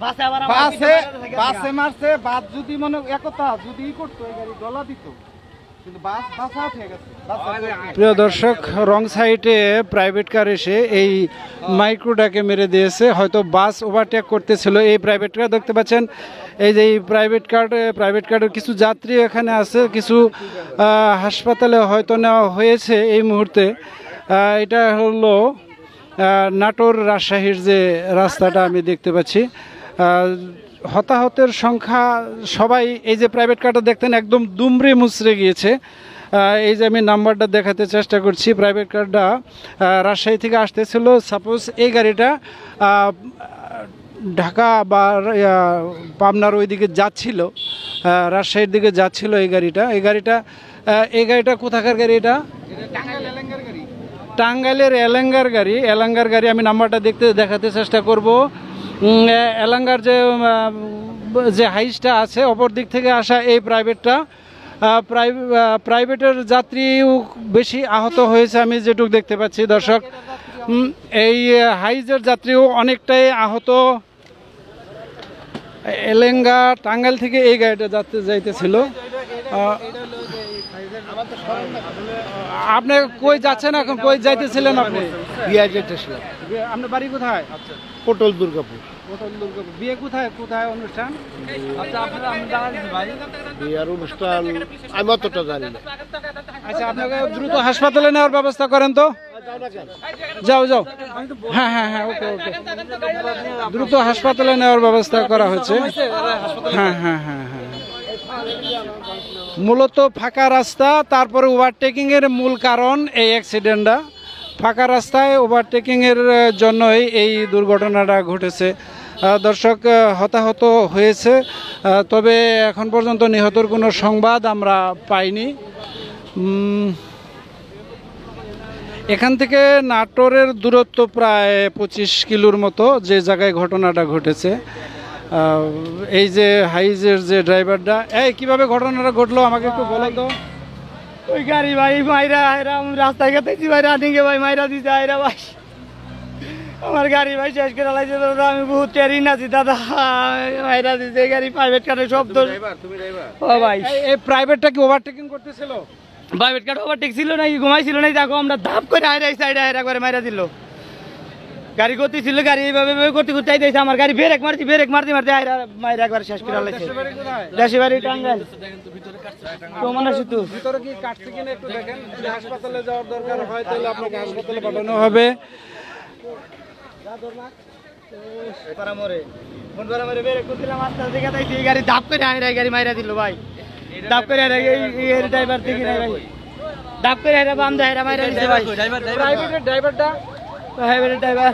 বাসে মারছে, বাস যদি মনে একতা যদি করতো এই গাড়ি ডলা দিত, কিন্তু বাস বাসা উঠে গেছে। প্রিয় দর্শক, রং সাইডে প্রাইভেট কার এসে এই মাইক্রোটাকে মেরে দিয়েছে। হয়তো বাস ওভারটেক করতেছিল। এই প্রাইভেট কার দেখতে পাচ্ছেন, এই যে এই প্রাইভেট কারের কিছু যাত্রী এখানে আছে, কিছু হাসপাতালে হয়তো নেওয়া হয়েছে এই মুহূর্তে। এটা হলো নাটোর রাজশাহীর যে রাস্তাটা আমি দেখতে পাচ্ছি। হতাহতের সংখ্যা সবাই, এই যে প্রাইভেট কারটা দেখতেন একদম দুমড়ে মুচড়ে গিয়েছে। এই যে আমি নাম্বারটা দেখাতে চেষ্টা করছি, প্রাইভেট কারটা রাজশাহী থেকে আসতেছিল। সাপোজ এই গাড়িটা ঢাকা বা পাবনার ওইদিকে যাচ্ছিল, রাজশাহীর দিকে যাচ্ছিল এই গাড়িটা কোথাকার গাড়ি? এটা টাঙ্গাইলের এলাঙ্গার গাড়ি। আমি নাম্বারটা দেখাতে চেষ্টা করব। এলাঙ্গার যে হাইসটা আছে অপর দিক থেকে আসা এই প্রাইভেটের যাত্রীও বেশি আহত হয়েছে আমি যেটুকু দেখতে পাচ্ছি। দর্শক, এই হাইজের যাত্রীও অনেকটাই আহত। এলেঙ্গা টাঙ্গাইল থেকে এই গাড়িটা যাইতেছিল। আপনি কই যাচ্ছেন এখন? কই যাইতেছিলেন আপনি? বিয়ে যেতেছিলাম। আপনার বাড়ি কোথায়? পটল দুর্গাপুর। বিয়ে কোথায় অনুষ্ঠান? বিয়ের অনুষ্ঠান আমি অতটা জানি না। আচ্ছা, আপনাকে দ্রুত হাসপাতালে নেওয়ার ব্যবস্থা করেন তো। যাও। হ্যাঁ, ওকে। দ্রুত হাসপাতালে নেওয়ার ব্যবস্থা করা হয়েছে। হ্যাঁ। মূলত ফাঁকা রাস্তা, তারপরে ওভারটেকিং এর মূল কারণ এই অ্যাক্সিডেন্টটা। ফাঁকা রাস্তায় ওভারটেকিং এর জন্যই এই দুর্ঘটনাটা ঘটেছে। দর্শক, হতাহত হয়েছে, তবে এখন পর্যন্ত নিহতর কোনো সংবাদ আমরা পাইনি। এখান থেকে নাটোরের দূরত্ব প্রায় 25 কিলোর মতো, যে জায়গায় ঘটনাটা ঘটেছে। এই যে হাইজের যে ড্রাইভারটা, কিভাবে ঘটনাটা ঘটলো আমাকে একটু বলো তো। ওই গাড়ি ভাই মাইরা রাস্তায় গেছি ভাই, রানিংয়ে ভাই মাইরা দিছে আইরা ভাই। আমার গাড়ি ভাই শেষ করে লাইছে দাদা, আমি বহুত টেরিন আছি দাদা, মাইরা দিছে গাড়ি। প্রাইভেট কারের শব্দ। ও ভাই, এই প্রাইভেটটা কি ওভারটেকিং করতেছিল? প্রাইভেট কার ওভারটেক ছিল নাকি ঘুমাইছিল নাকি, দেখো আমরা ধাপ করে আইরা সাইডে আইরা করে মাইরা দিল। গাড়ি করতে ছিল, গাড়ি এইভাবে করতে চাইতেছে, আমার গাড়ি ব্রেক মারতে আইরা মাইরা একবার শেষ করে লাইছে। দেশি বাড়ি টাঙ্গাইল প্রমাণা সেতু। ভিতরে কি কাটছে কিনা একটু দেখেন। যদি হাসপাতালে যাওয়ার দরকার হয় তাহলে আপনাকে হাসপাতালে পাঠানো হবে। গাড়ি ধাপ করে আইরা গাড়ি মাইরা দিল ভাই, ধাপ করে ড্রাইভার দেখি নাই ভাই, ধাপ করে বাম দেয় মাইরা দিছে ভাই। প্রাইভেটের ড্রাইভারটা ড্রাইভার